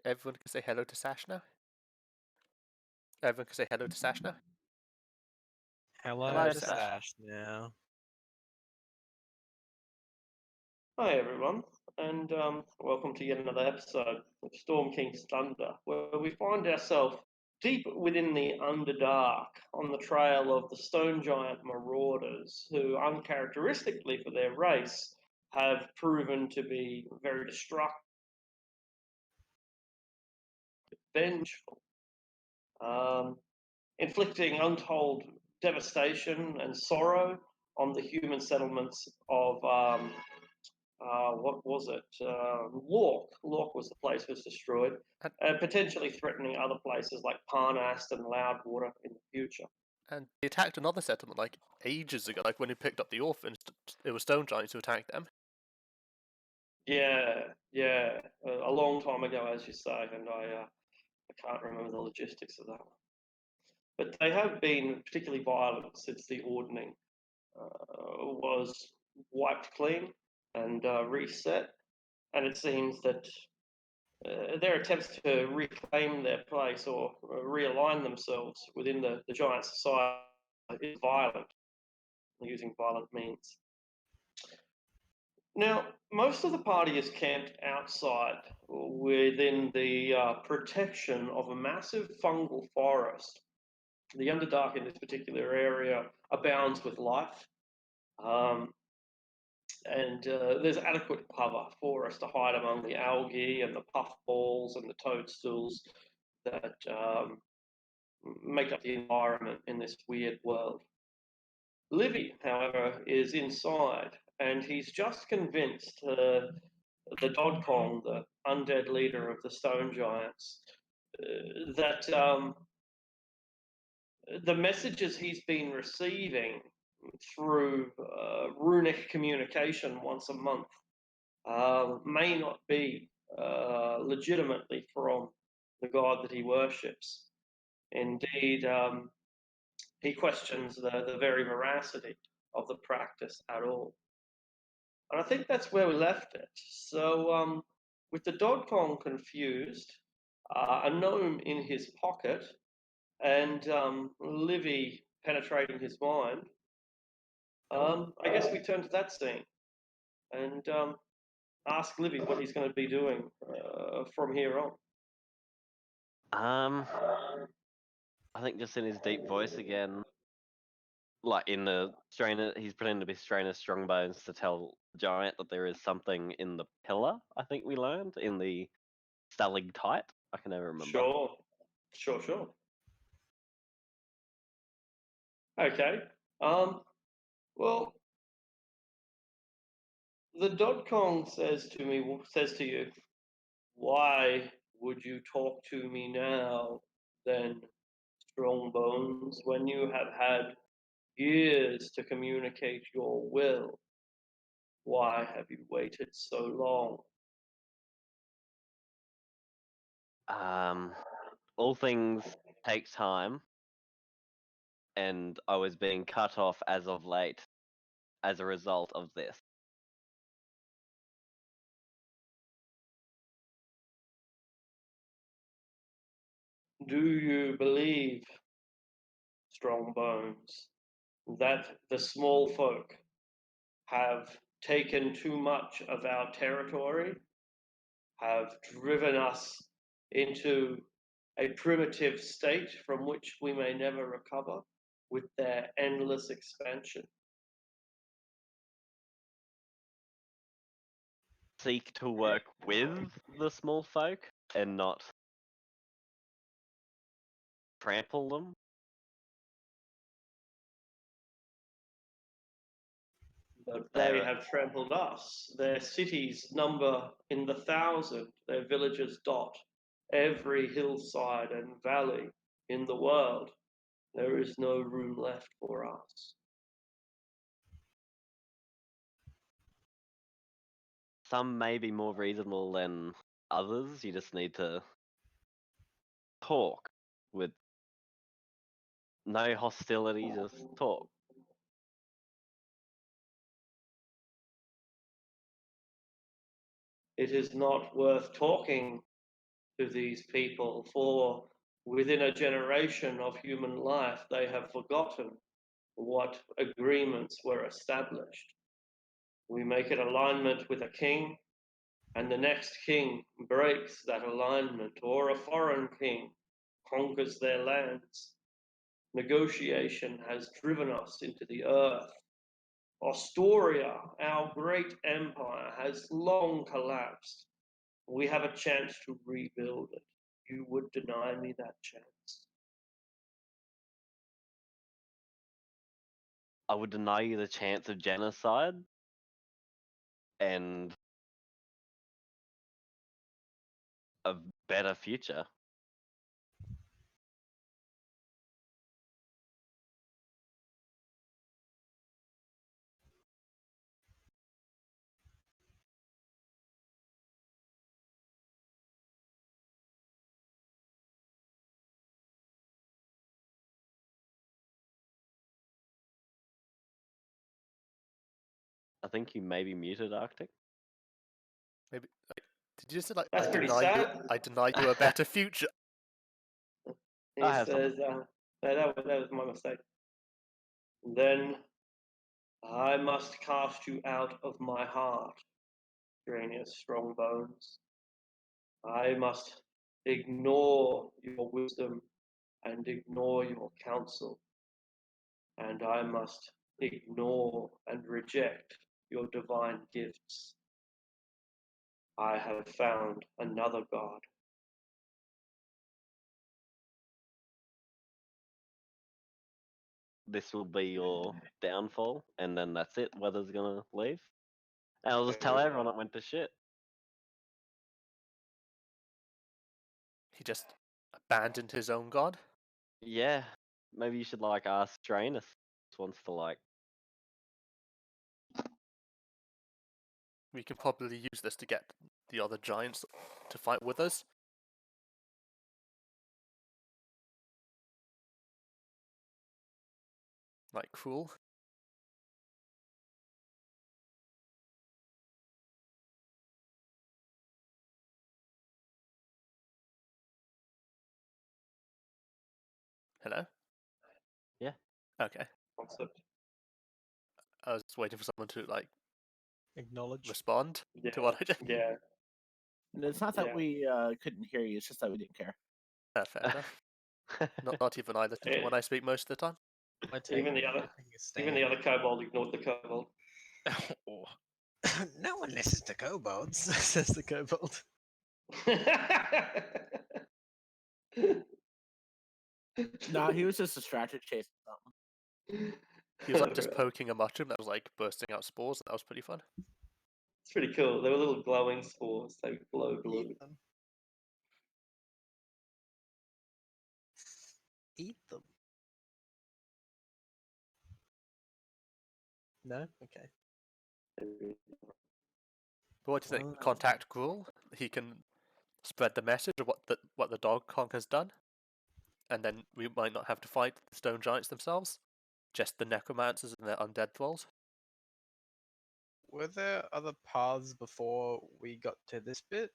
Everyone can say hello to Sash now. Everyone can say hello to Sash now. Hello, Hello, to Sash. Sash now. Hi everyone, and welcome to yet another episode of Storm King's Thunder, where we find ourselves deep within the Underdark on the trail of the Stone Giant Marauders, who, uncharacteristically for their race, have proven to be very destructive, vengeful, inflicting untold devastation and sorrow on the human settlements of what was it? Lork. Lork was the place was destroyed, and potentially threatening other places like Parnast and Loudwater in the future. And he attacked another settlement like ages ago, like when he picked up the orphans. It was Stone Giants who attacked them. Yeah, a long time ago, as you say, and I can't remember the logistics of that one. But they have been particularly violent since the Ordning was wiped clean and reset, and it seems that their attempts to reclaim their place or realign themselves within the giant society is violent, using violent means. Now, most of the party is camped outside within the protection of a massive fungal forest. The Underdark in this particular area abounds with life. And there's adequate cover for us to hide among the algae and the puffballs and the toadstools that make up the environment in this weird world. Livy, however, is inside, and he's just convinced the Dodcong, the undead leader of the Stone Giants, that the messages he's been receiving through runic communication once a month may not be legitimately from the god that he worships. Indeed, he questions the very veracity of the practice at all. And I think that's where we left it. So, with the Dodcong confused, a gnome in his pocket, and Livy penetrating his mind, I guess we turn to that scene and ask Livy what he's going to be doing from here on. I think just in his deep voice again, like in the Strainer, he's pretending to be Strainer Strongbones to tell the giant that there is something in the pillar. I think we learned in the stalactite. I can never remember. Sure. Okay. Well, the Dodcong says to you, "Why would you talk to me now, then, Strongbones, when you have had years to communicate your will? Why have you waited so long?" All things take time, and I was being cut off as of late as a result of this. Do you believe, Strongbones, that the small folk have taken too much of our territory, have driven us into a primitive state from which we may never recover with their endless expansion? Seek to work with the small folk and not trample them. But they have trampled us. Their cities number in the thousand, their villages dot every hillside and valley in the world. There is no room left for us. Some may be more reasonable than others. You just need to talk with no hostility, just talk. It is not worth talking to these people, for within a generation of human life, they have forgotten what agreements were established. We make an alignment with a king, and the next king breaks that alignment, or a foreign king conquers their lands. Negotiation has driven us into the earth. Astoria, our great empire, has long collapsed. We have a chance to rebuild it. You would deny me that chance. I would deny you the chance of genocide and a better future. I think you may be muted, Arctic. Maybe. Like, did you say like That's I pretty deny you? sad. I deny you a better future. He I have says, that was my mistake. Then I must cast you out of my heart, Granius Strongbones. I must ignore your wisdom and ignore your counsel. And I must ignore and reject your divine gifts. I have found another god. This will be your downfall, and then that's it. Weather's gonna leave. And I'll just tell everyone it went to shit. He just abandoned his own god. Yeah, maybe you should like ask Drainus wants to like. We can probably use this to get the other giants to fight with us. Like cruel. Hello? Yeah. Okay. Concept. I was just waiting for someone to like Acknowledge. respond Yeah. to what I did. Yeah. And it's not that Yeah. we couldn't hear you; it's just that we didn't care. Fair enough. Not even I listen to when I speak most of the time. Even the other, even the other kobold ignored the kobold. No one listens to kobolds, says the kobold. No, he was just distracted chasing something. He was like just poking a mushroom that was like bursting out spores. That was pretty fun. It's pretty cool. They were little glowing spores. They glow blue. Eat them. Eat them. No? Okay. But what do you think? Oh. Contact Gruul? He can spread the message of what the Dog Kong has done, and then we might not have to fight the stone giants themselves, just the necromancers and their undead thralls. Were there other paths before we got to this bit?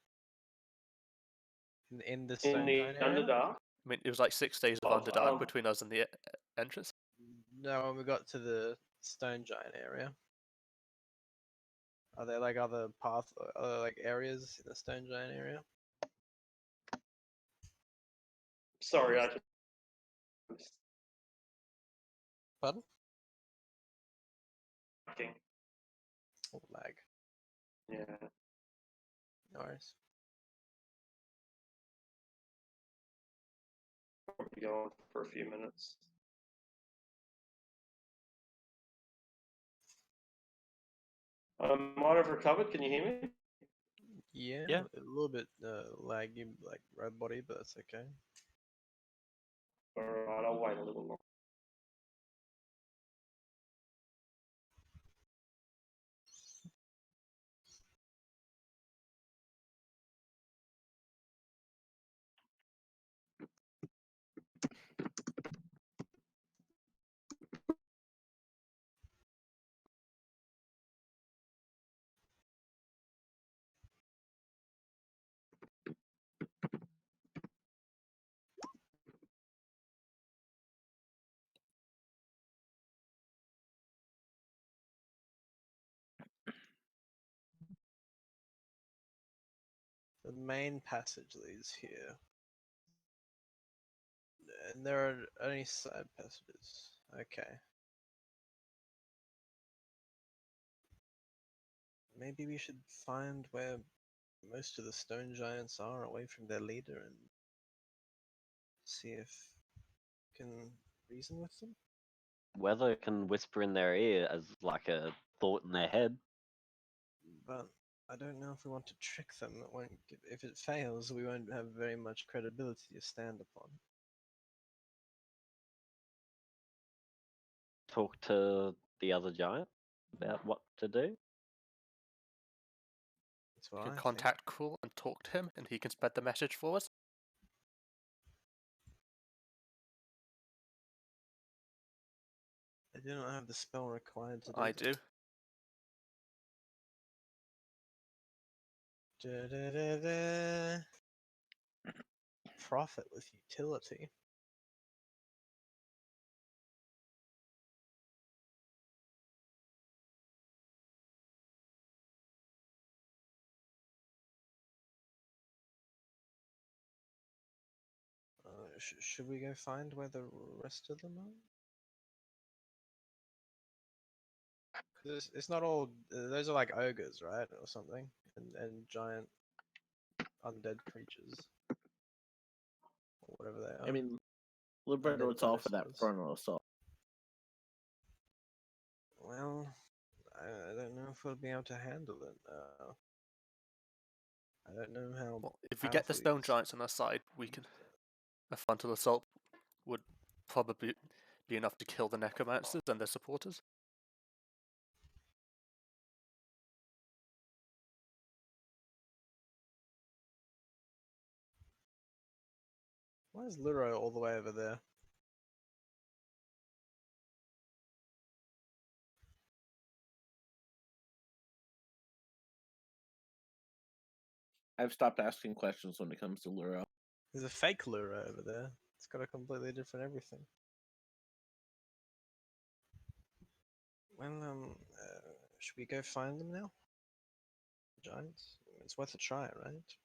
In the In Stone the Giant area? Underdark. I mean, it was like 6 days of Oh, Underdark between us and the entrance. No, when we got to the Stone Giant area. Are there like other paths, other like areas in the Stone Giant area? Sorry, I just. Pardon? Fucking- Oh, lag. Yeah. No worries. Probably go on for a few minutes. Might have recovered. Can you hear me? Yeah, Yeah. a little bit laggy, like road body, but that's okay. All right, I'll wait a little longer. The main passage leads here. And there are only side passages. Okay. Maybe we should find where most of the stone giants are away from their leader and see if we can reason with them. Weather can whisper in their ear as like a thought in their head. But I don't know if we want to trick them. If it fails, we won't have very much credibility to stand upon. Talk to the other giant about what to do. That's You what can I think. contact Cruel and talk to him, and he can spread the message for us. I do not have the spell required to do I that. do. Da-da-da-da. Profit with utility. Should we go find where the rest of them are? 'Cause it's not all. Those are like ogres, right, or something, and giant undead creatures, or whatever they are. I mean, Liberator Undead was all for that dinosaurs. frontal assault. Well, I don't know if we'll be able to handle it. I don't know how. Well, if we get the powerful stone these giants on our side, we can. A frontal assault would probably be enough to kill the necromancers and their supporters. Why is Luro all the way over there? I've stopped asking questions when it comes to Luro. There's a fake Luro over there. It's got a completely different everything. Well, should we go find them now? Giants? It's worth a try, right?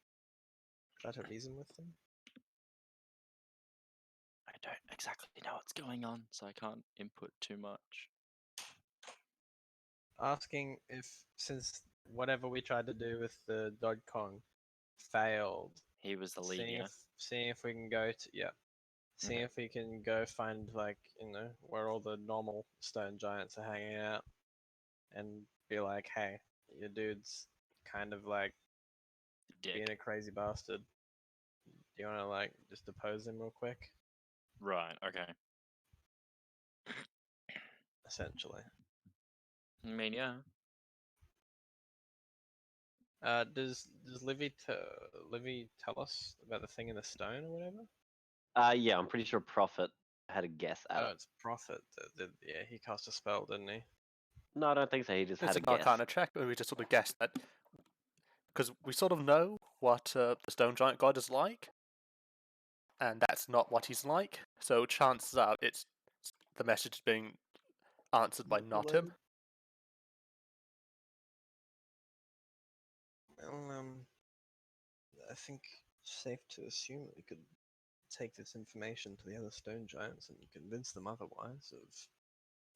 Try to reason with them. I don't exactly know what's going on, so I can't input too much. Asking if, since whatever we tried to do with the Dodge Kong failed, He was the lead, seeing yeah. seeing if we can go to seeing Okay. if we can go find, like, where all the normal stone giants are hanging out, and be like, hey, your dude's kind of like Dick. being a crazy bastard. Do you want to like just depose him real quick? Right, okay. Essentially. I mean, yeah. Does Livy tell us about the thing in the stone or whatever? Yeah, I'm pretty sure Prophet had a guess at Oh, it. it's Prophet. Yeah, he cast a spell, didn't he? No, I don't think so. He just It's had a an guess. Arcana check, but we just sort of guessed that because we sort of know what the stone giant god is like, and that's not what he's like. So chances are it's the message is being answered by not him. Well, I think it's safe to assume that we could take this information to the other stone giants and convince them otherwise of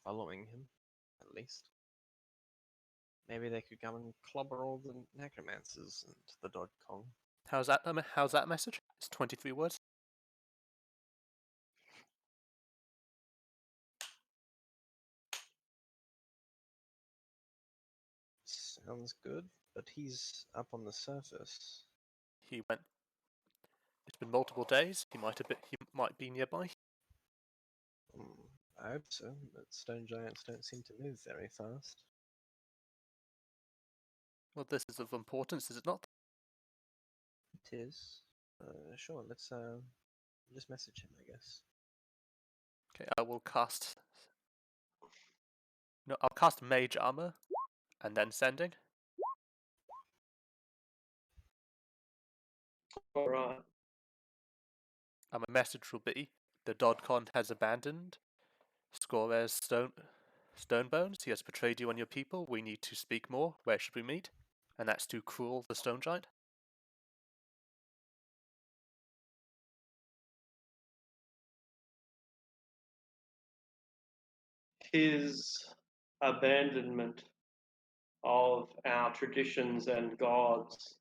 following him, at least. Maybe they could come and clobber all the necromancers into the Dodge Kong. How's that message? It's 23 words. Sounds good, but he's up on the surface. He went. It's been multiple days. He might be nearby. I hope so, but stone giants don't seem to move very fast. Well, this is of importance, is it not? It is. Sure, let's just message him, I guess. Okay, I will cast. No, I'll cast Mage Armor, and then sending. Alright. And my message will be: the Dodcon has abandoned Score's stone bones. He has betrayed you and your people. We need to speak more. Where should we meet? And that's to Cruel the Stone Giant. his abandonment of our traditions and gods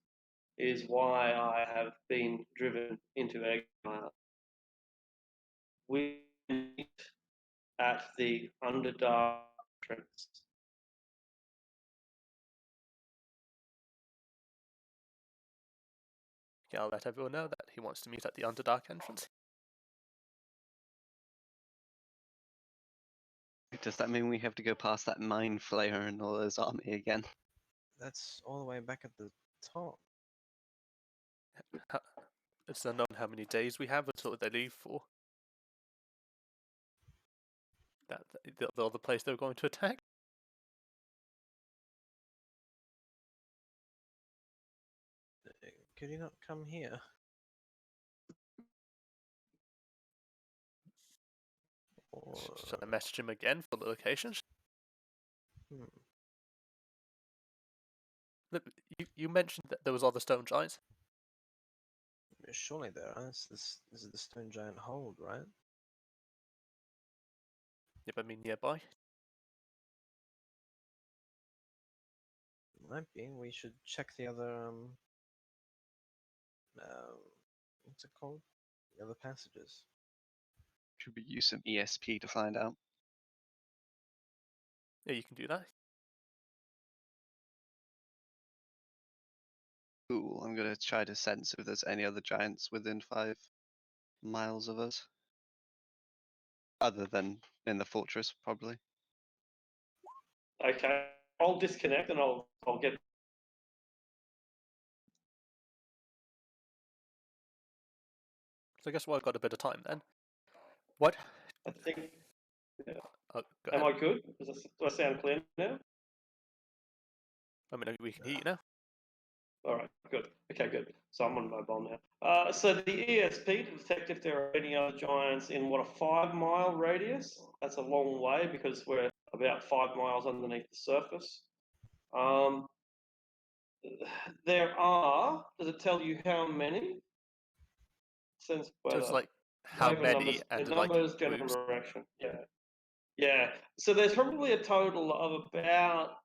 is why I have been driven into exile. We meet at the Underdark entrance. Yeah, I'll let everyone know that he wants to meet at the Underdark entrance. Does that mean we have to go past that Mind Flayer and all his army again? That's all the way back at the top. It's unknown how many days we have until they leave for. That the other place they're going to attack. Could you not come here? Or Should I message him again for the locations? hmm, Look, you mentioned that there was other stone giants. surely there are. This is the Stone Giant Hold, right? Yep, I mean nearby. Might be. We should check the other what's it called? The other passages. Should we use some ESP to find out? Yeah, you can do that. Cool. I'm gonna try to sense if there's any other giants within 5 miles of us. Other than in the fortress, probably. Okay, I'll disconnect and I'll get. So I guess I've got a bit of time then. What? I think. Oh, go Am ahead. I good? Do I sound clear now? I mean, we can hear you now. All right, good. Okay, good. So I'm on mobile now. So the ESP to detect if there are any other giants in what, a 5 mile radius? That's a long way because we're about 5 miles underneath the surface. There are. Does it tell you how many? Since So it's weather. like how Wave many numbers, and like numbers, general moves. direction. Yeah. Yeah. So there's probably a total of about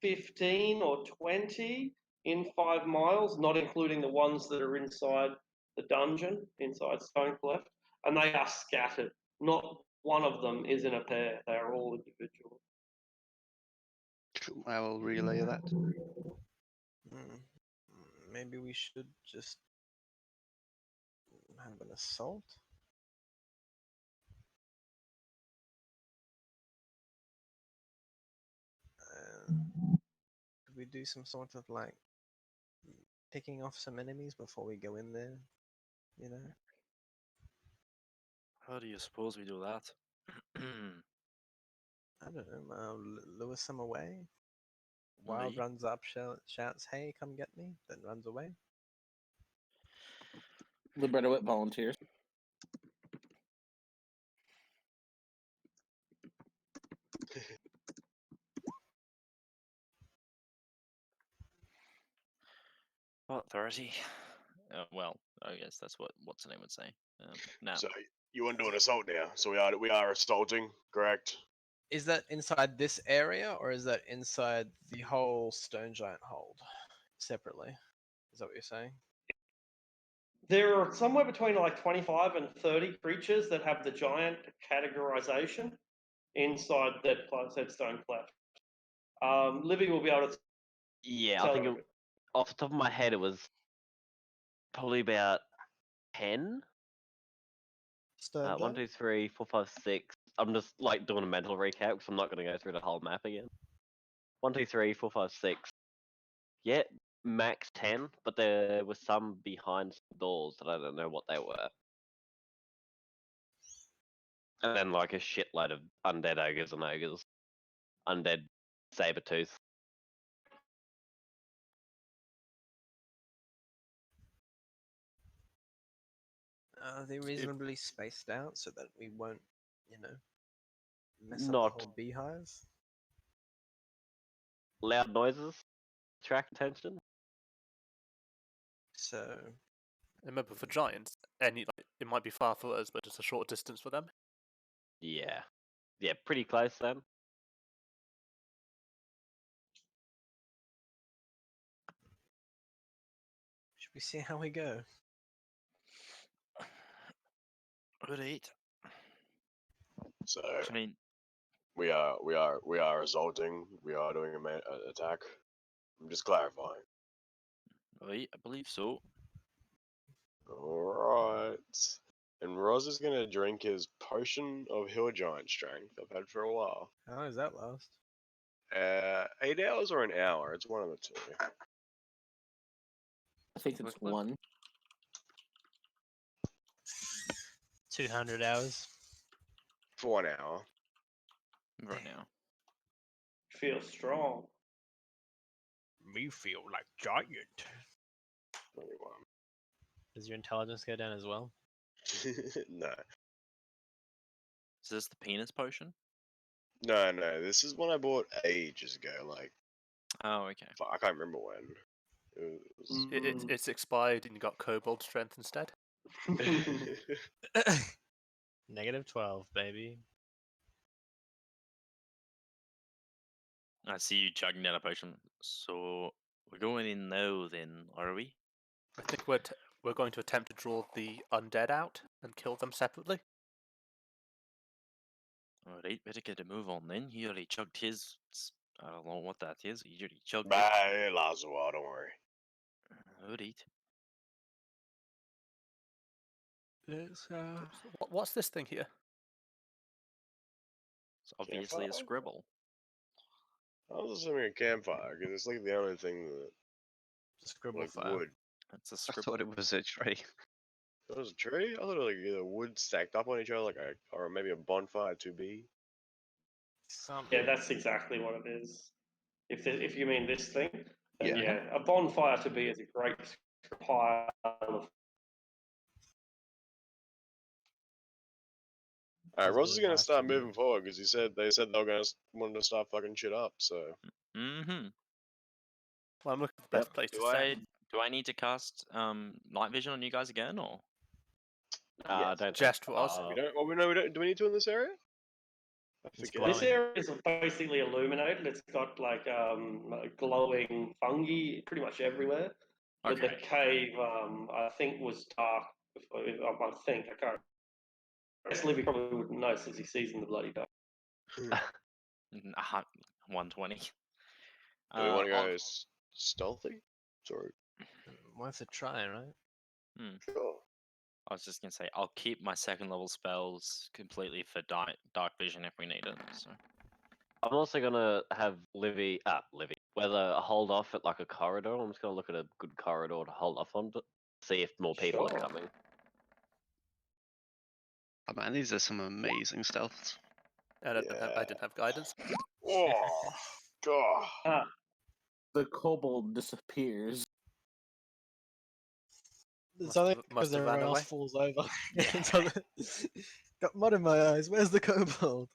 15 or 20 in 5 miles, not including the ones that are inside the dungeon, inside Stonecleft. And they are scattered. Not one of them is in a pair. They are all individual. Cool. I will relay that. Maybe we should just have an assault. Could we do some sort of like picking off some enemies before we go in there? You know. How do you suppose we do that? I don't know, lure some away. Wild Me? runs up, shouts, "Hey, come get me!" Then runs away. Libretto Whip volunteers. What, 30? Well, I guess that's what what's the name would say. Now, So you want to do an assault now? So we are assaulting, correct? Is that inside this area, or is that inside the whole Stone Giant Hold separately? Is that what you're saying? There are somewhere between like 25 and 30 creatures that have the giant categorization inside that Stonecleft. Livy will be able to Yeah, I tell think you. off the top of my head, it was probably about 10. Stone 1, 2, 3, 4, 5, 6. I'm just like doing a mental recap because I'm not going to go through the whole map again. 1, 2, 3, 4, 5, 6. Yeah, max 10, but there was some behind some doors that I don't know what they were. And then like a shitload of undead ogres and ogres. Undead saber-tooth. Are they reasonably spaced out so that we won't, mess up Not the whole beehive? loud noises attract attention. So, Remember, for giants, it might be far for us, but it's a short distance for them. Yeah. Yeah, pretty close then. Should we see how we go? Alright. So I mean, we are assaulting. We are doing a attack. I'm just clarifying. right, I believe so. Alright. And Roz is gonna drink his potion of Hill Giant Strength I've had for a while. How long does that last? 8 hours or an hour? It's one of the two. I think it's one. 200 hours. For 1 hour. Right now. Feel strong. Me feel like giant. 21. Does your intelligence go down as well? No. Is this the penis potion? No, this is one I bought ages ago. Like, Oh, okay. I can't remember when. It was... It's expired and you got kobold strength instead. Negative 12, baby. I see you chugging down a potion. So we're going in now, then, are we? I think we're going to attempt to draw the undead out and kill them separately. Alright, better get a move on then. He already chugged his. I don't know what that is. He already chugged it. Bye, it lasts a while, don't worry. Alright. Let's, What's this thing here? It's obviously a Campfire? scribble. I was assuming a campfire because it's like the only thing that scribble like fire. wood. That's a I scribble. thought it was a tree. It was a tree. I thought it was like either wood stacked up on each other, like or maybe a bonfire to be. Yeah, that's exactly what it is. If you mean this thing, then Yeah. yeah, a bonfire to be is a great pile of. Alright, Doesn't Ross is really gonna last start too long. moving forward because they said they were gonna wanted to start fucking shit up. So Mm-hmm. Well, I'm looking for the best place to Do I need to cast night vision on you guys again, or? I Yes. don't Jest think, was. we don't. Well, we know we don't. Do we need to in this area? I It's forget. This area is basically illuminated. It's got like glowing fungi pretty much everywhere. But the Okay. cave, I think, was dark. I think I can't. I guess Livy probably wouldn't know since he sees in the bloody dark. 120. Do we want to I'll- go stealthy? Sorry. Worth a try, right? Sure. I was just gonna say I'll keep my second level spells completely for dark vision if we need it. So I'm also gonna have Livy, whether hold off at like a corridor. I'm just gonna look at a good corridor to hold off on, to see if more people Sure. are coming. Oh man, these are some amazing stealths. And I didn't have guidance. Oh, God. The kobold disappears. It's Must only have- because must have ran everyone else away. falls over. It's only- Got mud in my eyes. Where's the kobold?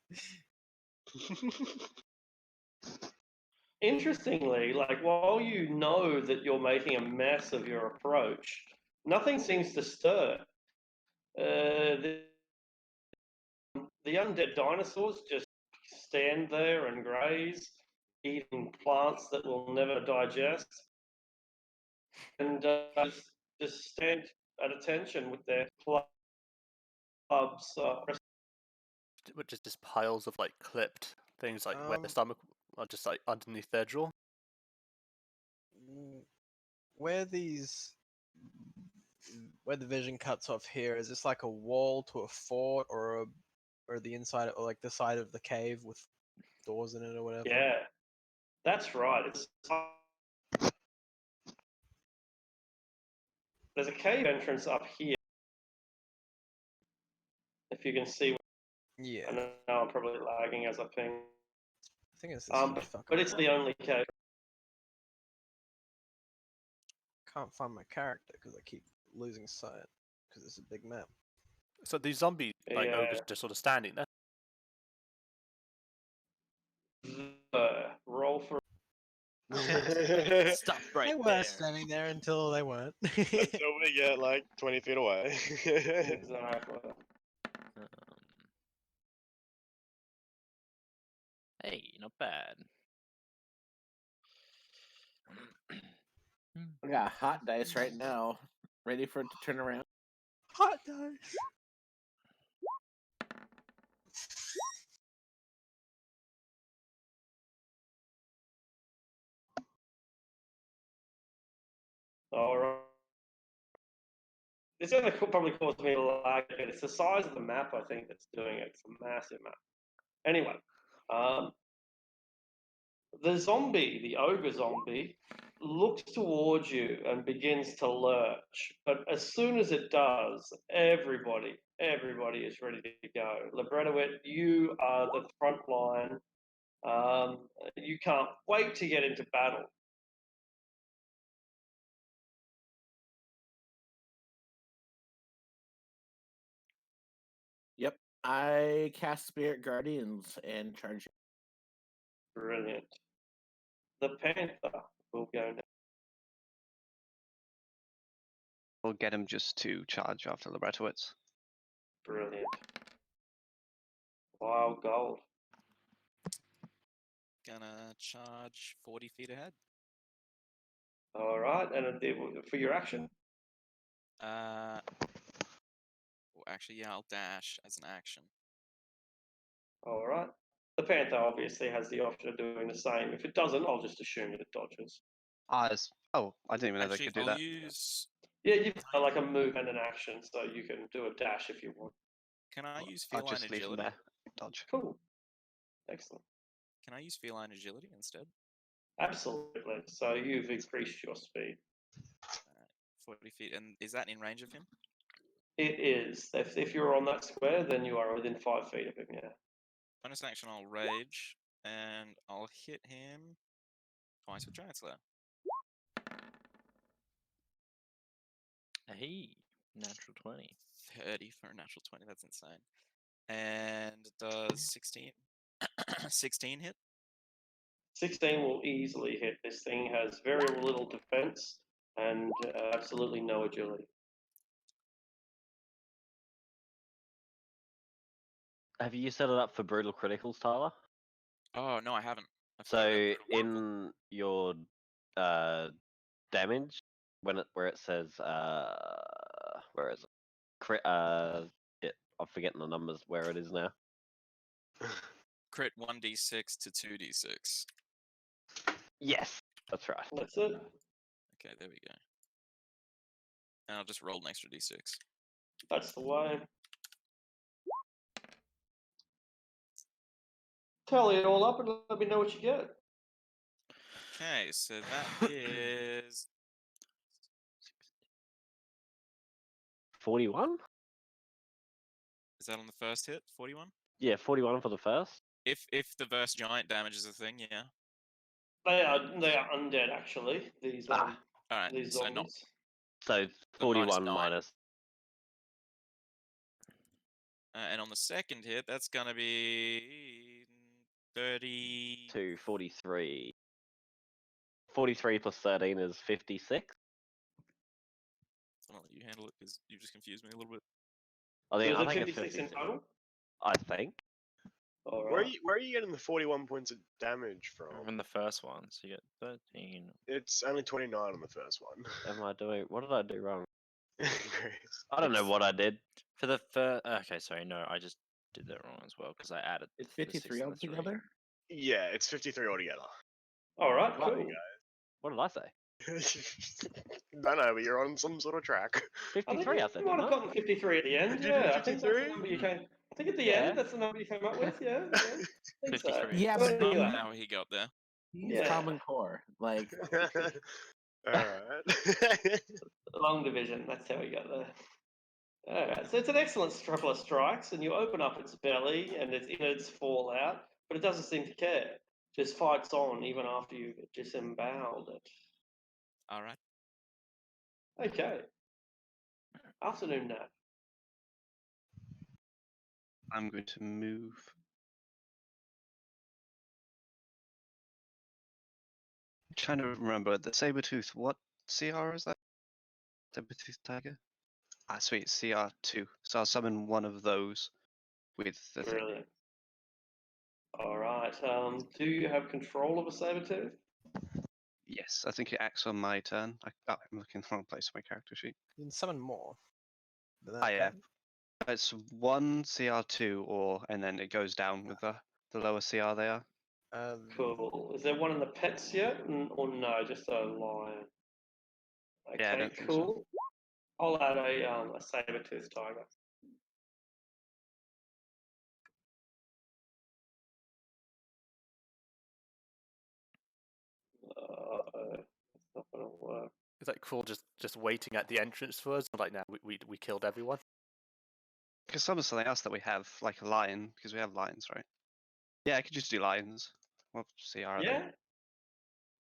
Interestingly, like while you know that you're making a mess of your approach, nothing seems to stir. The undead dinosaurs just stand there and graze, eating plants that will never digest, and just stand at attention with their clubs. Which is just piles of like clipped things, like where the Um, stomach are just like underneath their jaw. Where the vision cuts off here, is this like a wall to a fort or the inside or like the side of the cave with doors in it or whatever? Yeah, that's right. There's a cave entrance up here. If you can see, Yeah. I know I'm probably lagging as I ping. I think it's this huge fucking But it's the only cave. Can't find my character because I keep losing sight because it's a big map. So these zombie like Yeah. ogres just sort of standing there. Roll for. stop right They were there. standing there until they weren't. Until we get like 20 feet away. Exactly. Hey, not bad. I got hot dice right now, ready for it to turn around. Hot dice. All right. It's going to probably cause me to lag a bit. It's the size of the map, I think, that's doing it. It's a massive map. Anyway, the zombie, the ogre zombie, looks towards you and begins to lurch. But as soon as it does, everybody is ready to go. Lebretowit, you are the front line. You can't wait to get into battle. Yep. I cast Spirit Guardians and charge. Brilliant. The Panther will go next. We'll get him just to charge after Lebretowitz. Brilliant. Wild gold. Gonna charge 40 feet ahead. All right, and for your action, Well, actually, yeah, I'll dash as an action. all right. The Panther obviously has the option of doing the same. If it doesn't, I'll just assume that it dodges. Oh, I didn't even know they Actually, could do I'll that. use. Yeah, you've got like a move and an action, so you can do a dash if you want. Can I use I'll feline just leave him agility? there. Dodge. Cool. Excellent. Can I use feline agility instead? Absolutely. So you've increased your speed. 40 feet, and is that in range of him? It is. If you're on that square, then you are within 5 feet of him, yeah. Bonus action, I'll rage, and I'll hit him twice with Giant Slayer. Hey, natural 20. 30 for a natural 20. That's insane. And does 16 16 hit? 16 will easily hit. This thing has very little defense and absolutely no agility. Have you set it up for brutal criticals, Tyler? Oh no, I haven't. I forgot So about brutal critical. in your damage, where it says where is it? I'm forgetting the numbers where it is now. Crit 1d6 to 2d6. Yes, that's right. That's it. Okay, there we go. And I'll just roll an extra d6. That's the way. Tally it all up and let me know what you get. Okay, so that is 41. is that on the first hit? 41. Yeah, 41 for the first. If the verse giant damage is a thing, yeah. They are undead actually. These Ah. All right, these so zombies. not So the 41 -9. minus. And on the second hit, that's gonna be 30. To 43. 43 plus 13 is 56. I'll let you handle it because you just confused me a little bit. I So think, is I it think it's 56 in 56. total? I think. All Where right. are you getting the 41 points of damage from? From the first one, so you get 13. It's only 29 on the first one. Am I doing? What did I do wrong? Grace. I don't know what I did. For the first. Okay, sorry, no, I just did that wrong as well because I added. It's the 6 53 and the 3. altogether. Yeah, it's 53 altogether. All right. Wow. Cool. What did I say? Don't know, but you're on some sort of track. I think 53, I said. you might Didn't have I? gotten 53 at the end. Did you Yeah, do I think that's the 53? number you came. I think at the Yeah. end that's the number you came up with. Yeah. I think so. 53. Yeah, But but Not anyway. how he got there. He's Yeah. Common Core. Like, Alright. Long division. That's how we got there. All right. So it's an excellent couple of strikes, and you open up its belly, and its innards fall out, but it doesn't seem to care. Just fights on even after you've disemboweled it. All right. Okay. Afternoon nap. I'm going to move. I'm trying to remember the Sabertooth. What CR is that? Sabertooth Tiger? Ah, sweet, CR2. So I'll summon one of those with the thing. Brilliant. All right. Do you have control of a saber-tooth? Yes, I think it acts on my turn. I'm looking in the wrong place on my character sheet. You can summon more. But Ah, yeah. okay. It's 1 CR2 and then it goes down with the lower CR they are. Cool. Is there one in the pets yet, or no? Just a lion. Yeah, I Okay, don't think so. cool. I'll add a saber-tooth tiger. It's not gonna work. Is that cool? Just waiting at the entrance for us? Like, now we killed everyone. Because some of something else that we have, like a lion, because we have lions, right? Yeah, I could just do lions. What CR are Yeah,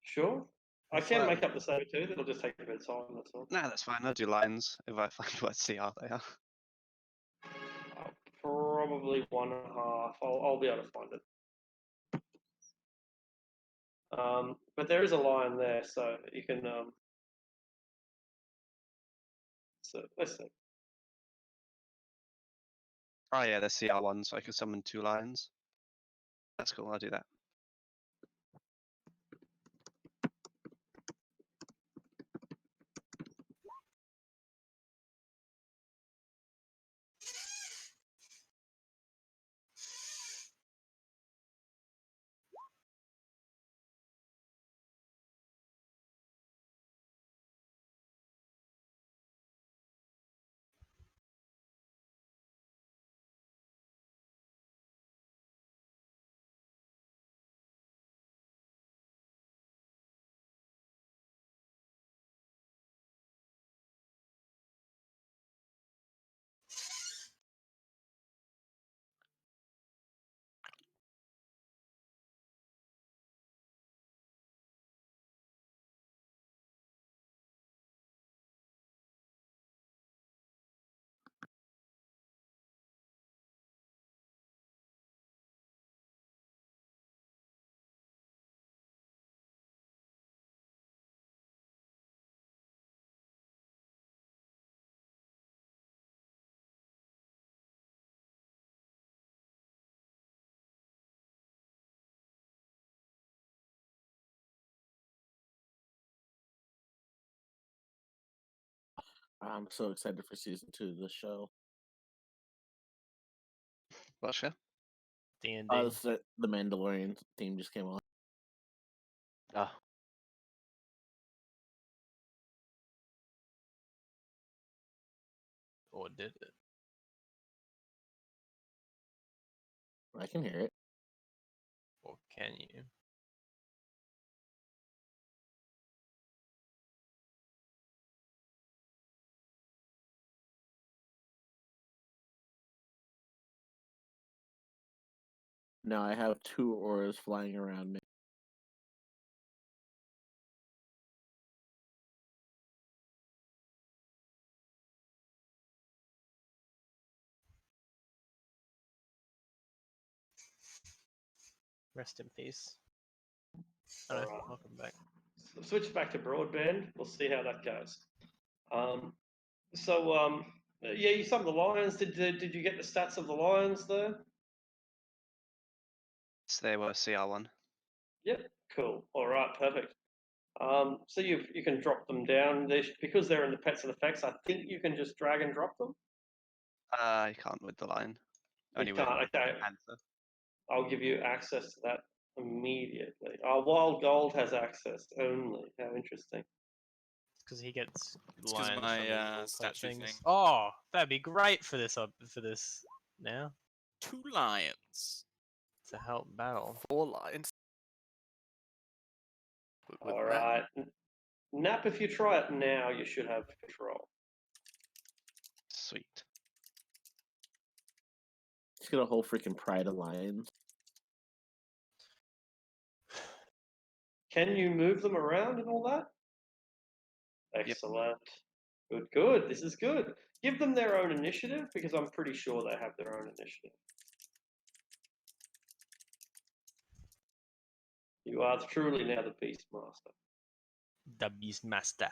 sure. I It's can like- make up the saber-tooth. It'll just take a bit of time. That's all. they? Nah, that's fine. I'll do lions if I find what CR they are. Probably 1.5. I'll be able to find it. But there is a lion there, so you can. So let's see. Oh yeah, they're CR1, so I could summon 2 lions. That's cool. I'll do that. I'm so excited for season 2 of the show. What show? D&D. The Mandalorian theme just came on. Oh, Or did it? I can hear it. Or can you? Now I have 2 auras flying around me. Rest in peace. Alright. Welcome back. Switch back to broadband. We'll see how that goes. Yeah, you summoned the lions. Did you get the stats of the lions there? So they were CR1. Yep. Cool. All right. Perfect. So you can drop them down. Because they're in the pets and effects. I think you can just drag and drop them. I can't with the lion. Only You with can't. the Okay. panther. I'll give you access to that immediately. Wild Gold has access only. How interesting. Because he gets It's 'cause lions my, from his little statue things. thing. Oh, that'd be great for this now. 2 lions. To help battle. 4 lines. With All that. right. Nap, if you try it now, you should have control. Sweet. Just get a whole freaking pride of lions. Can you move them around and all that? Excellent. Good, good. This is good. Give them their own initiative because I'm pretty sure they have their own initiative. You are truly now the Beastmaster. The Beastmaster.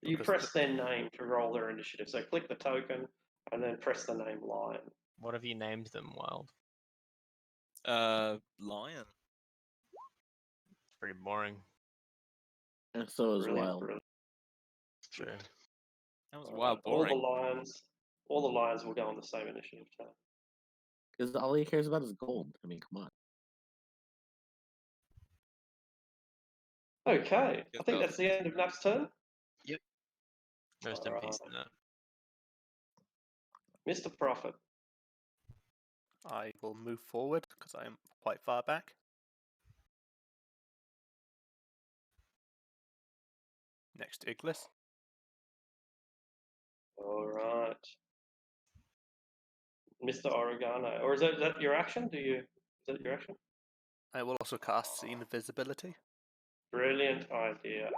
You Because press their name to roll their initiative. So click the token and then press the name Lion. What have you named them, Wild? Lion. It's pretty boring. And so is Brilliant, Wild. brilliant. True. That was All wild right, all the boring. lions will go on the same initiative turn. Because all he cares about is gold. I mean, come on. Okay, I Yes, think Bella. that's the end of Nap's turn. Rest in peace, Alright. Nat. Mr. Prophet. I will move forward because I am quite far back. Next to Iglis. All right. Mr. Oregano. Or is that your action? Is that your action? I will also cast See Invisibility. Brilliant idea.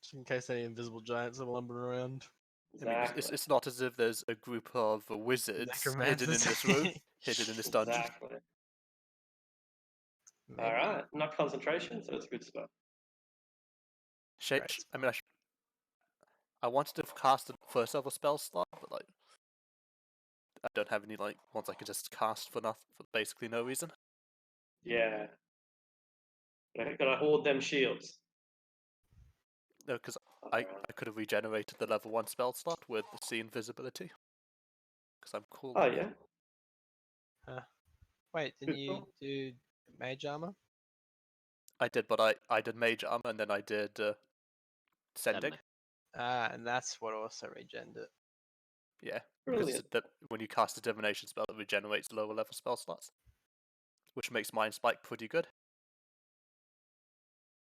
Just in case any invisible giants are lumbering around. I mean, Exactly. it's not as if there's a group of wizards hidden in Necromancers. this room, hidden in this dungeon. Exactly. Maybe. All right. Not concentration, so it's a good spot. Great. I mean, I wanted to cast a first level spell slot, but like, I don't have any like ones I can just cast for basically no reason. Yeah. Gotta hoard them shields. No, because Alright. I could have regenerated the level 1 spell slot with the See Invisibility. Because I'm cool. Oh like yeah. Huh. Wait, didn't Good you call. do mage armor? I did, but I did Mage Armor and then I did Sending. Ah, and that's what also regened it. Yeah, because Brilliant. when you cast a Divination spell, it regenerates lower level spell slots, which makes Mind Spike pretty good.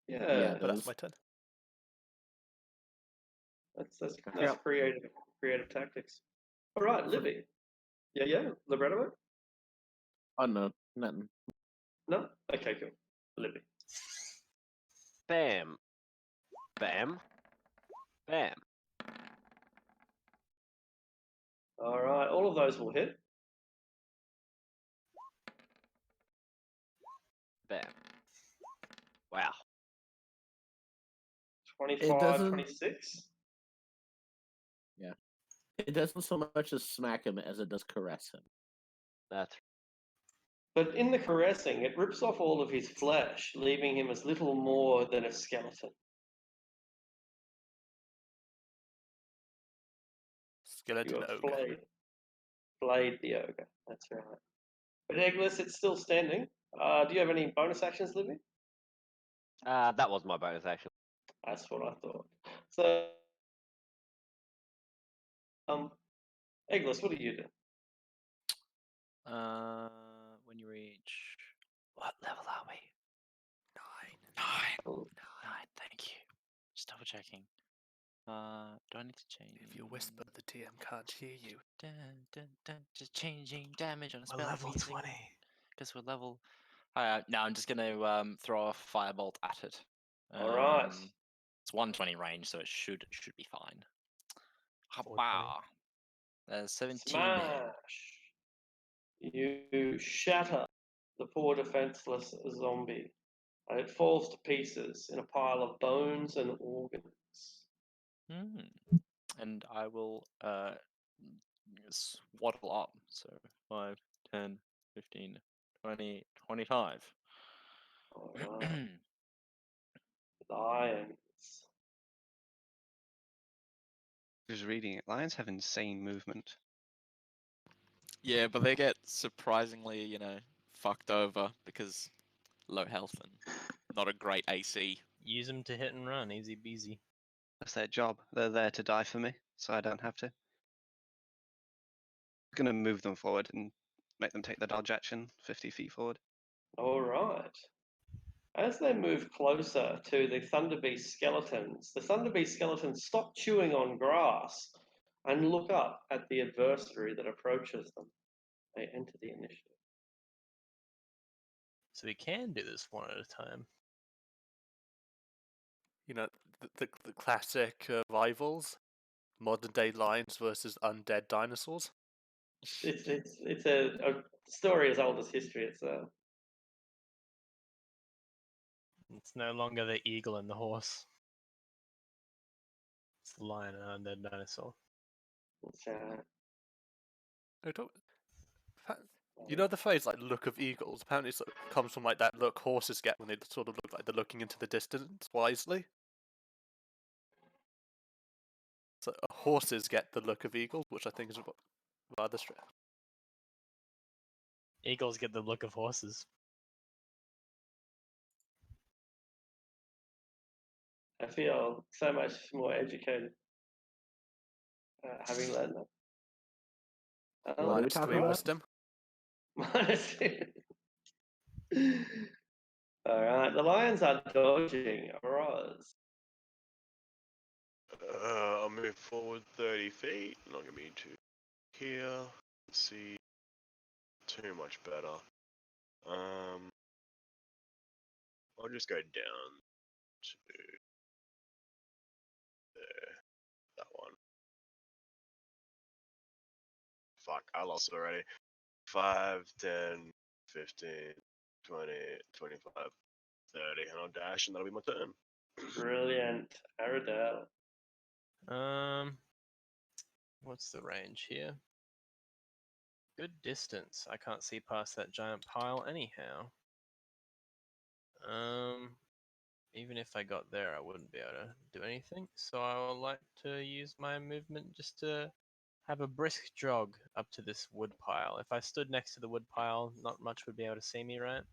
Yeah. Yeah, But that's those. my turn. That's Yep. creative tactics. All right, Libby. Yeah. Libretto? Oh no, nothing. No? Okay, cool. Libby. Bam. Bam. Bam. All right, all of those will hit. Bam. Wow. 25, doesn't- 26. It doesn't so much as smack him as it does caress him. That's But in the caressing, it rips off all of his flesh, leaving him as little more than a skeleton. Skeleton You have Ogre. flayed the ogre. That's right. But Eggless, it's still standing. Do you have any bonus actions, Libby? that was my bonus action. That's what I thought. So, Eggless, what do you do? When you reach what level are we? 9. Oh, 9. Thank you. Just double checking. Do I need to change? If you whisper, the TM can't hear you. Just changing damage on a We're spell. level 20. Because we're level. Now I'm just gonna throw a firebolt at it. all right. It's 120 range, so it should be fine. 420. Hoppa. There's 17. Smash! You shatter the poor defenseless zombie, and it falls to pieces in a pile of bones and organs. And I will swaddle up. So 5, 10, 15, 20, 25. All right. Lions. Just reading it. Lions have insane movement. Yeah, but they get surprisingly, fucked over because low health and not a great AC. Use them to hit and run, easy beasy. That's their job. They're there to die for me, so I don't have to. I'm gonna move them forward and make them take the dodge action 50 feet forward. All right. As they move closer to the Thunderbeast skeletons, the Thunderbeast skeletons stop chewing on grass and look up at the adversary that approaches them. They enter the initiative. So we can do this one at a time. You know, the classic rivals, modern day lions versus undead dinosaurs. It's a story as old as history. It's no longer the eagle and the horse. It's the lion and undead dinosaur. It's I don't. You know the phrase like "look of eagles"? Apparently, it comes from like that look horses get when they sort of look like they're looking into the distance wisely. So horses get the look of eagles, which I think is rather strange. Eagles get the look of horses. I feel so much more educated having learned that. What are we Minus talking 3 about? wisdom. Minus. All right, the lions are dodging. Roz. I'll move forward 30 feet. Not gonna be too here. Let's see. Too much better. I'll just go down to there. That one. Fuck, I lost it already. 5, 10, 15, 20, 25, 30, and I'll dash, and that'll be my turn. Brilliant. Aradale. What's the range here? Good distance. I can't see past that giant pile anyhow. Even if I got there, I wouldn't be able to do anything. So I would like to use my movement just to have a brisk jog up to this wood pile. If I stood next to the wood pile, not much would be able to see me, right?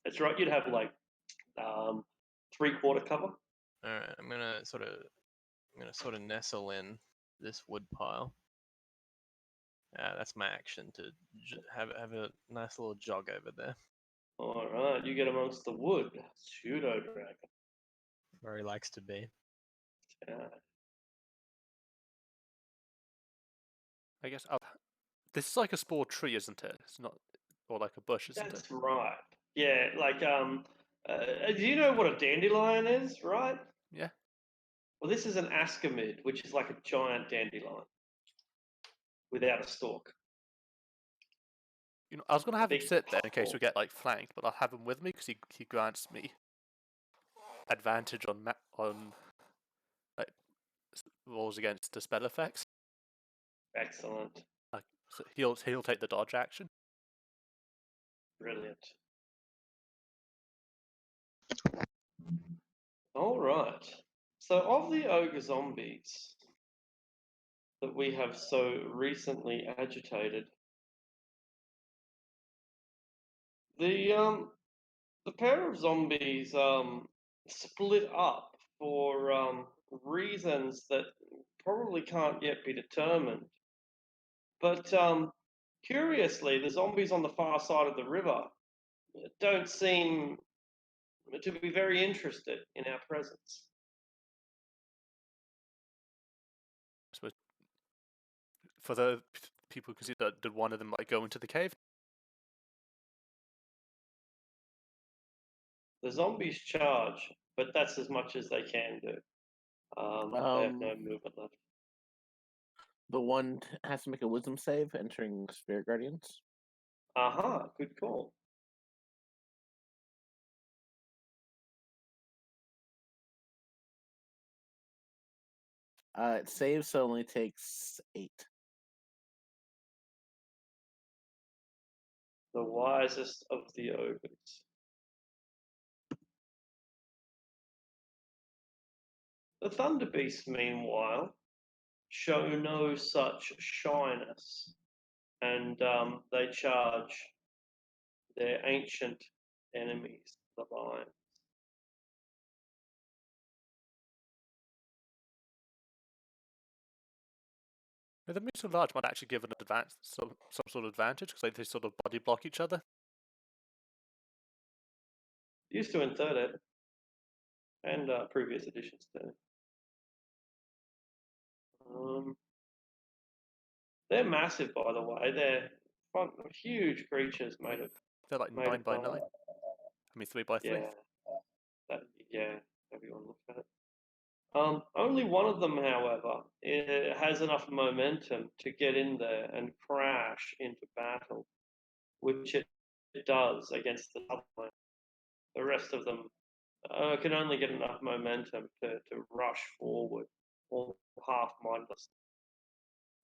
That's right. You'd have like 3/4 cover. All right, I'm gonna sort of nestle in this wood pile. That's my action to have a nice little jog over there. All right, you get amongst the wood. Pseudo dragon. Where he likes to be. Yeah. I guess this is like a spore tree, isn't it? It's not, or like a bush, isn't That's it? right. Yeah, like do you know what a dandelion is, right? Yeah. Well, this is an ascomid, which is like a giant dandelion without a stalk. You know, I was gonna have him Big sit there in case we pole. get like flanked, but I'll have him with me because he grants me advantage on like rolls against the spell effects. Excellent. So he'll take the dodge action. Brilliant. All right. So, of the ogre zombies that we have so recently agitated, the pair of zombies split up for reasons that probably can't yet be determined. But curiously, the zombies on the far side of the river don't seem to be very interested in our presence. I suppose for the people who can see that, did one of them like go into the cave? The zombies charge, but that's as much as they can do. They have no movement left. The one has to make a wisdom save entering Spirit Guardians. Aha, good call. It saves, so only takes 8. The wisest of the ogres. The Thunder Beasts, meanwhile, show no such shyness, and they charge their ancient enemies, the lions. Yeah, the moves so large might actually give an some sort of advantage because they sort of body block each other. Used to in third ed and previous editions too. They're massive, by the way. They're huge creatures made of. They're like made 9 of by bone. 9. I mean 3 by 3. Yeah, yeah. Everyone look at it. Only one of them, however, has enough momentum to get in there and crash into battle, which it does against the other one. The rest of them can only get enough momentum to rush forward, all half mindless.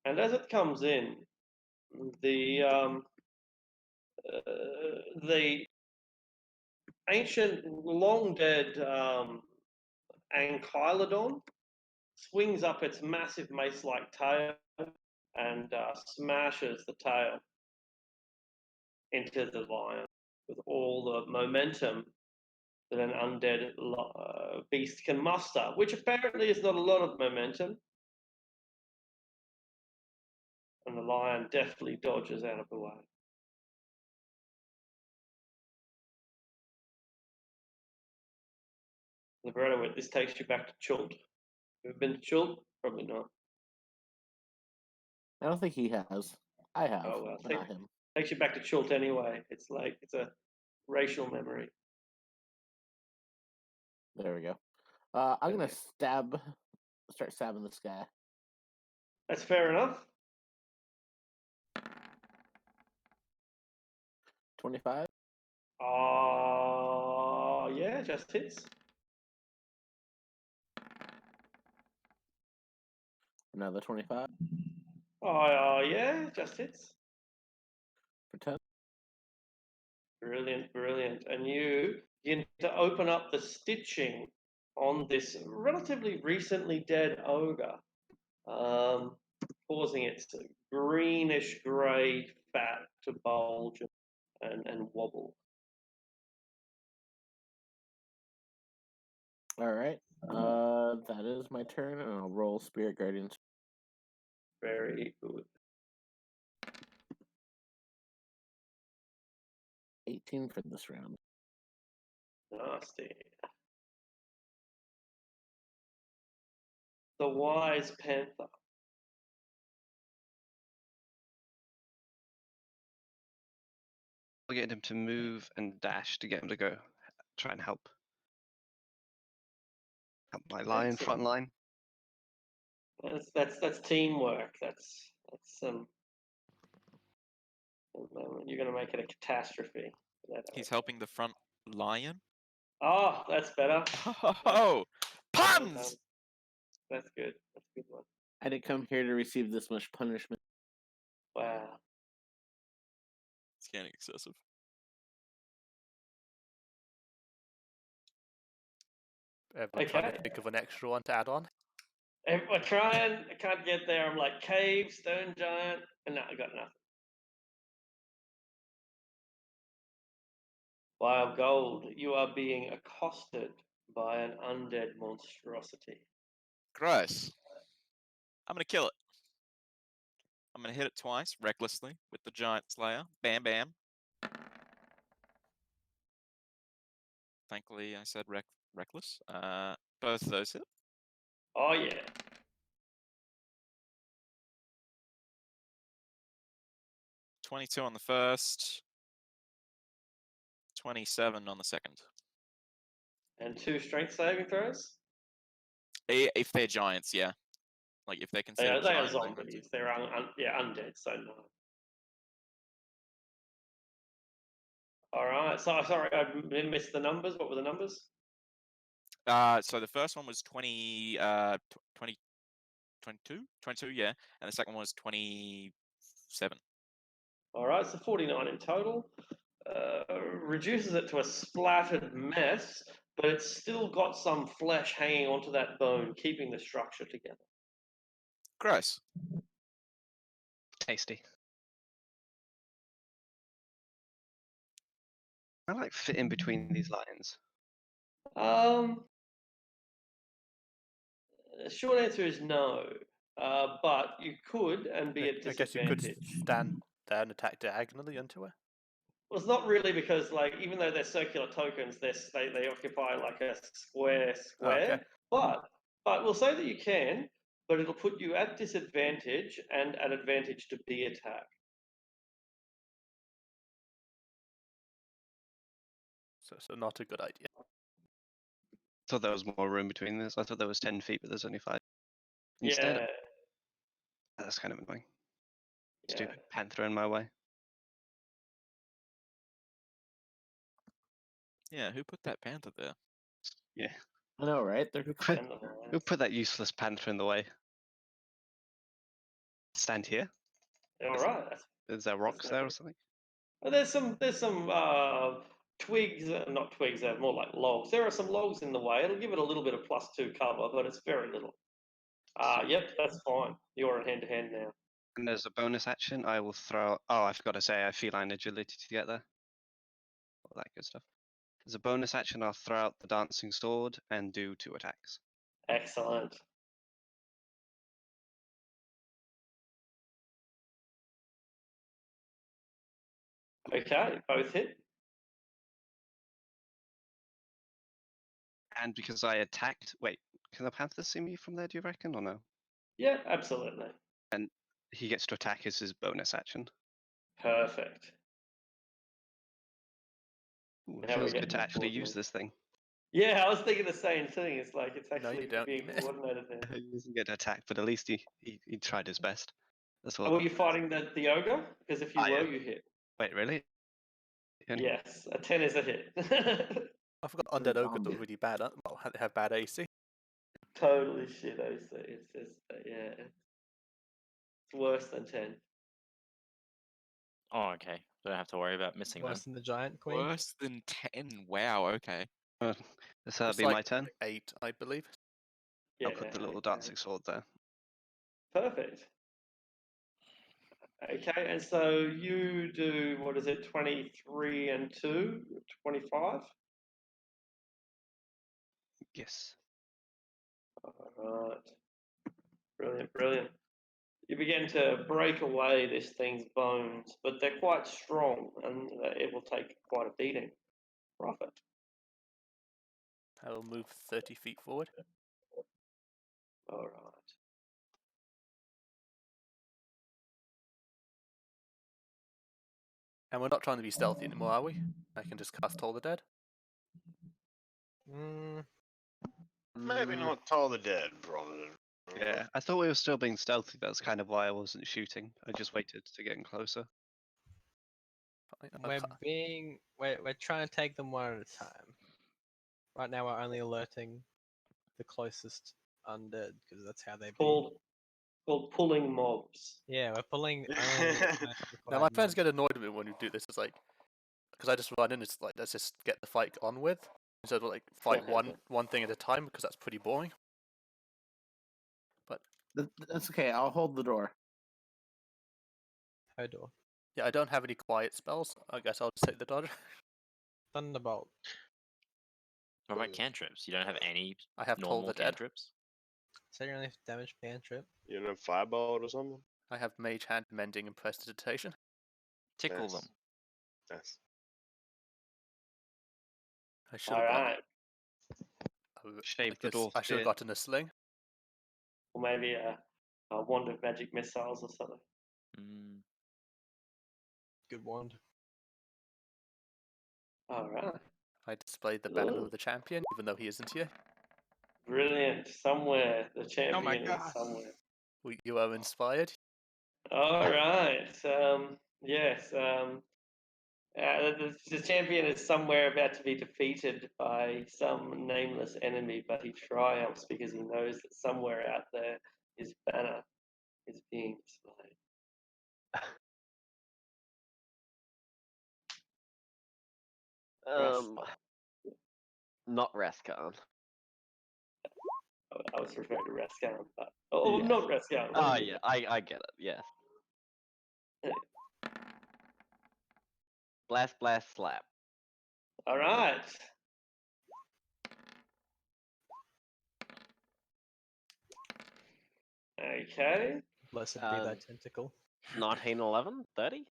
And as it comes in, the the ancient, long dead Ankylodon swings up its massive mace-like tail and smashes the tail into the lion with all the momentum that an undead beast can muster, which apparently is not a lot of momentum. And the lion deftly dodges out of the way. Libretto, this takes you back to Chult. You've been to Chult? Probably not. I don't think he has. I have, Oh, well, but not him. Takes you back to Chult anyway. It's like, it's a racial memory. There we go. I'm gonna start stabbing this guy. That's fair enough. 25. Yeah, just hits. Another 25 Yeah, just hits. for 10. Brilliant, brilliant. And you begin to open up the stitching on this relatively recently dead ogre, causing its greenish grey fat to bulge and wobble. All right. That is my turn, and I'll roll Spirit Guardians. Very good. 18 for this round. Nasty. The Wise Panther. We'll get him to move and dash to get him to go try and help. Help my lion front Excellent. line. That's teamwork. That's you're gonna make it a catastrophe. He's helping the front lion. Oh, that's better. Oh, puns! That's good. That's a good one. I didn't come here to receive this much punishment. Wow. It's getting excessive. Everyone trying Okay. to think of an extra one to add on. I'm trying. I can't get there. I'm like cave, stone giant, and no, I got nothing. Wild Gold, you are being accosted by an undead monstrosity. Gross. I'm gonna kill it. I'm gonna hit it twice, recklessly, with the Giant Slayer. Bam, bam. Thankfully, I said reckless. Both of those hit. Oh yeah. 22 on the first. 27 on the second. And 2 strength saving throws. If they're giants, yeah. Like if they're They considered are giant, then zombies. They're undead. So no. All right. So sorry, I missed the numbers. What were the numbers? So the first one was 20, 22, yeah, and the second one was 27. All right, so 49 in total. Reduces it to a splattered mess, but it's still got some flesh hanging onto that bone, keeping the structure together. Gross. Tasty. I like fit in between these lines. The short answer is no, but you could and be at I guess you could disadvantage. stand there and attack diagonally into her. Well, it's not really because, like, even though they're circular tokens, they occupy like a square. Okay. But we'll say that you can, but it'll put you at disadvantage and at advantage to be attack. So not a good idea. I thought there was more room between this. I thought there was 10 feet, but there's only 5. Instead, Yeah. that's kind of annoying. Yeah. Stupid panther in my way. Yeah, who put that panther there? Yeah. I know, right? They're Who put that useless panther in the way? Stand here? All right. Is there rocks no there or good. something? There's some twigs, not twigs, they're more like logs. There are some logs in the way. It'll give it a little bit of +2 cover, but it's very little. Yep, that's fine. You're in hand to hand now. And as a bonus action, I will throw. Oh, I forgot to say, I have feline agility to get there. All that good stuff. As a bonus action, I'll throw out the dancing sword and do 2 attacks. Excellent. Okay, both hit. And because I attacked, wait, can the panther see me from there? Do you reckon, or no? Yeah, absolutely. And he gets to attack as his bonus action. Perfect. Ooh, it Now we feels get good to actually use coordinated. this thing. Yeah, I was thinking the same thing. It's like it's No, actually you don't. being You miss. coordinated there. He doesn't get to attack, but at least he tried his best. That's all. Were you fighting the ogre? Because if you I were, am. you hit. Wait, really? Only- Yes, a 10 is a hit. I forgot undead ogres are really bad. Well, they have bad AC. Totally shit, AC. It's just, yeah. It's worse than 10. Oh, okay. Don't have to worry about missing them. Worse than the giant queen. Worse than 10. Wow. Okay. So that'll It's be like my turn. 8, I believe. Yeah, I'll put the little okay. dancing sword there. Perfect. Okay, and so you do, what is it, 23 and 2, 25? Yes. Alright. Brilliant, brilliant. You begin to break away this thing's bones, but they're quite strong and it will take quite a beating. Profit. I will move 30 feet forward. Alright. And we're not trying to be stealthy anymore, are we? I can just cast Toll the Dead. Maybe not Toll the Dead, brother. Yeah, I thought we were still being stealthy. That's kind of why I wasn't shooting. I just waited to get in closer. Fine, I'll We're trying to take them one at a time. Right now we're only alerting the closest undead because that's how they be. Called pulling mobs. Yeah, we're pulling. only the most Now my required friends mobs. get annoyed with me when we do this. It's like, because I just run in. It's like, let's just get the fight on with instead of like fight one thing at a time, because that's pretty boring. That's okay. I'll hold the door. Hodor. Yeah, I don't have any quiet spells. I guess I'll just take the dodge. Thunderbolt. What about cantrips? You don't have any I have Toll normal the Dead. cantrips? Is that your only damage cantrip? You know, Firebolt or something? I have Mage Hand, Mending, and Prestidigitation. Tickle Yes. them. Yes. I should have Alright. Shave the I dwarf's should have beard. gotten a sling. Or maybe a wand of magic missiles or something. Mm. Good wand. Alright. I displayed the banner Ooh. of the champion, even though he isn't here. Brilliant. Somewhere. The champion God. is somewhere. You are inspired. Alright. Yes. The champion is somewhere about to be defeated by some nameless enemy, but he triumphs because he knows that somewhere out there his banner is being displayed. Not Raskan. I was referring to Rascan, but Yes. not Rascan. Oh yeah, I get it. Yes. Blast, blast, slap. All right. Okay. Blessed be thy Um, tentacle. 19, 11, 30?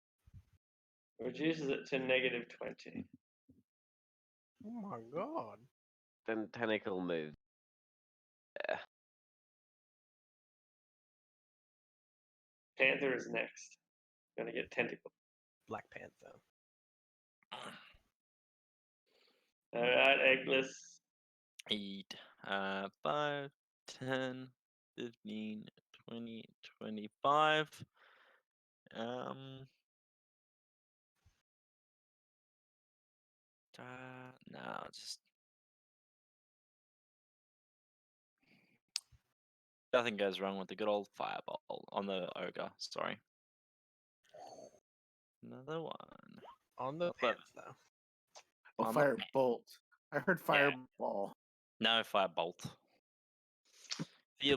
Reduces it to -20. Oh my god. Then tentacle moves. Yeah. Panther is next. Gonna get tentacle. Black Panther. All right, Eggless. 8, 5, 10, 15, 20, 25. No, just nothing goes wrong with the good old fireball on the ogre. Sorry. Another one. On the But- panther. Oh, On the firebolt. I heard fireball. No firebolt.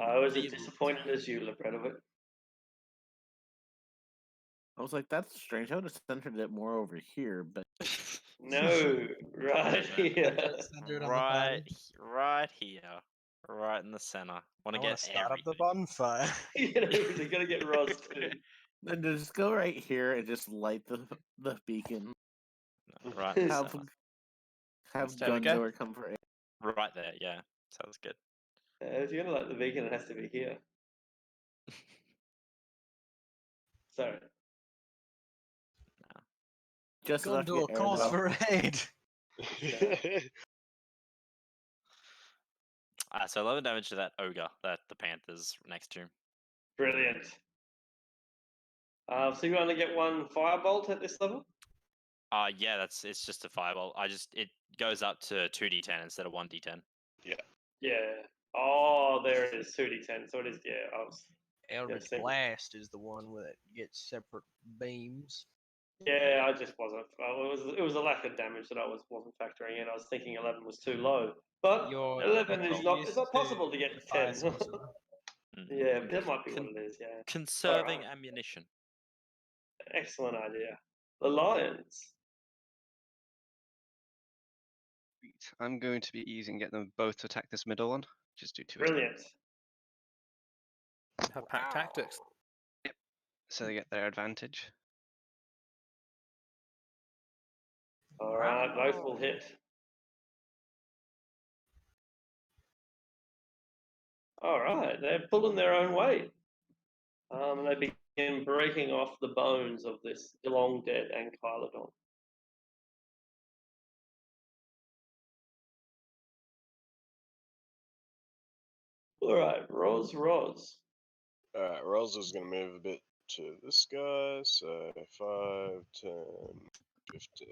I was as disappointed as you, Lepredovic. I was like, that's strange. I would have centered it more over here, but No, right here. Center it on the Right, party. right here, right in the center. Want I to want get to start up the everything. bonfire. You're gonna get Roz too. then just go right here and just light the beacon. Right in the Have center. have There we go. Gundor come for it. Right there, yeah. Sounds good. If you're gonna like the vegan, it has to be here. Sorry. Just enough to Gondor get calls Aerodel. for aid. So 11 damage to that ogre that the panther's next to. Brilliant. So you only get one firebolt at this level? Yeah, it's just a fireball. It goes up to 2d10 instead of 1d10. Yeah. Oh, there it is, 2d10. So it is, yeah. I was, Eldritch same. Blast is the one where it gets separate beams. yeah, I just wasn't. It was a lack of damage that I wasn't factoring in. I was thinking 11 was too low, but Your 11 is not. used It's not possible to get the fire 10. sorcerer. Mm. Yeah, that might be what it is. Yeah. Conserving Alright. ammunition. Excellent idea. The lions. Sweet. I'm going to be easy and get them both to attack this middle one. Just do 2 attacks. Brilliant. Have pack tactics. So they get their advantage. All right, both will hit. All right, they're pulling their own weight. And they begin breaking off the bones of this long dead Ankylodon. All right, Roz. Alright, Rose is gonna move a bit to this guy, so 5, 10, 15,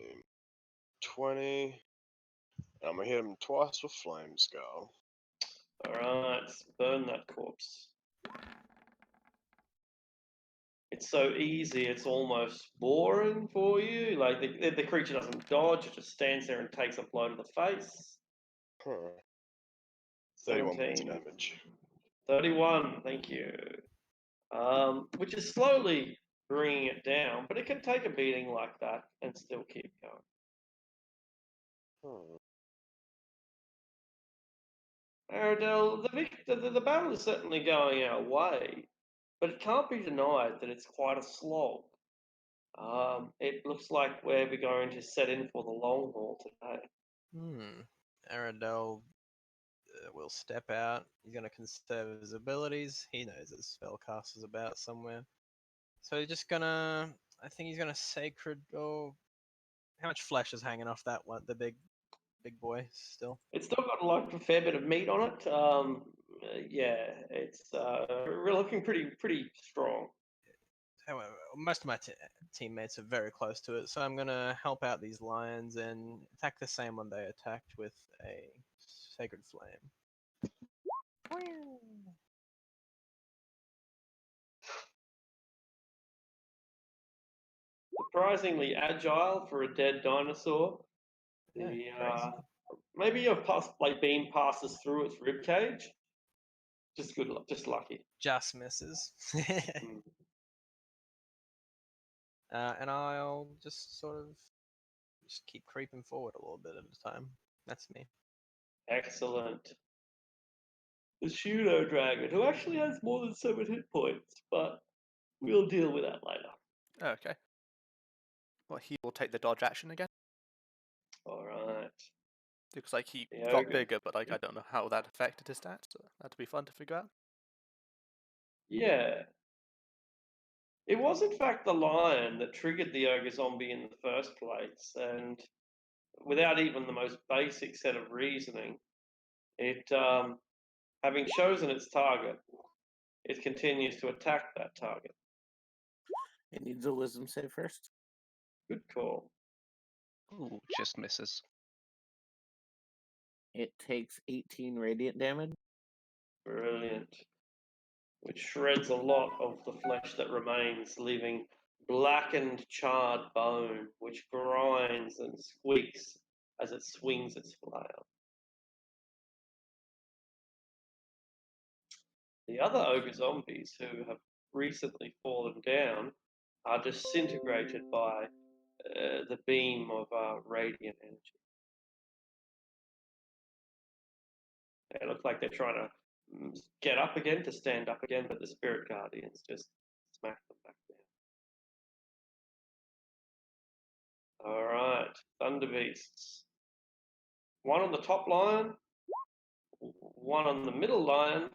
20. I'm gonna hit him twice with Flame Skull. All right, burn that corpse. It's so easy, it's almost boring for you. Like the creature doesn't dodge, it just stands there and takes a blow to the face. Huh. 31 points of 17. damage. 31, thank you. Which is slowly bringing it down, but it can take a beating like that and still keep going. Hmm. Aradel, the battle is certainly going our way, but it can't be denied that it's quite a slog. It looks like we're going to set in for the long haul today. Aradel will step out. He's going to conserve his abilities. He knows his spellcaster's about somewhere. So he's just going to... I think he's going to Sacred... Oh, how much flesh is hanging off that one? The big boy still? It's still got like a fair bit of meat on it. Yeah, it's we're looking pretty strong. However, most of my teammates are very close to it, so I'm going to help out these lions and attack the same one they attacked with a Sacred Flame. Surprisingly agile for a dead dinosaur. Yeah, The, crazy. maybe a beam passes through its rib cage. Just good luck, just lucky. Just misses. And I'll just sort of just keep creeping forward a little bit at a time. That's me. Excellent. The pseudo dragon, who actually has more than 7 hit points, but we'll deal with that later. Okay. Well, he will take the dodge action again. All right. Looks like he The got ogre. bigger, but like I don't know how that affected his stats. So that'd be fun to figure out. Yeah. It was in fact the lion that triggered the ogre zombie in the first place, and without even the most basic set of reasoning, it having chosen its target, it continues to attack that target. It needs a wisdom save first. Good call. Ooh, just misses. It takes 18 radiant damage. Brilliant. Which shreds a lot of the flesh that remains, leaving blackened, charred bone which grinds and squeaks as it swings its flail. The other ogre zombies who have recently fallen down are disintegrated by the beam of radiant energy. It looks like they're trying to get up again, to stand up again, but the spirit guardians just smack them back down. All right, Thunder Beasts. One on the top line, one on the middle line,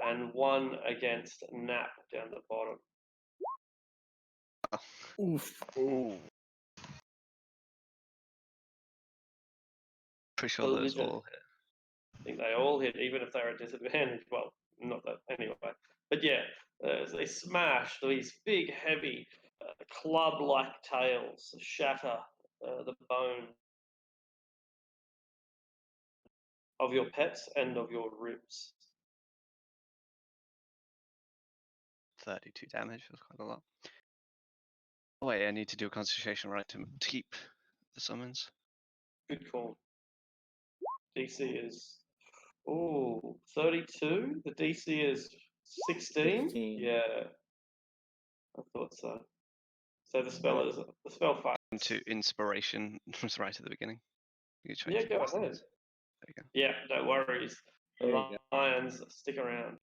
and one against Nap down the bottom. Oof. Ooh. Pretty sure those Collision. all hit. I think they all hit, even if they're at disadvantage. Well, not that anyway. But yeah, they smash these big, heavy, club-like tails, shatter the bone of your pets and of your ribs. 32 damage, that's quite a lot. Oh wait, I need to do a concentration right to keep the summons. Good call. DC is 32. The DC is 16. 16. Yeah, I thought so. So the spell fights. Into inspiration was right at the beginning. You try Yeah, to go press ahead. those. There you go. Yeah, no worries. There The you lions stick around.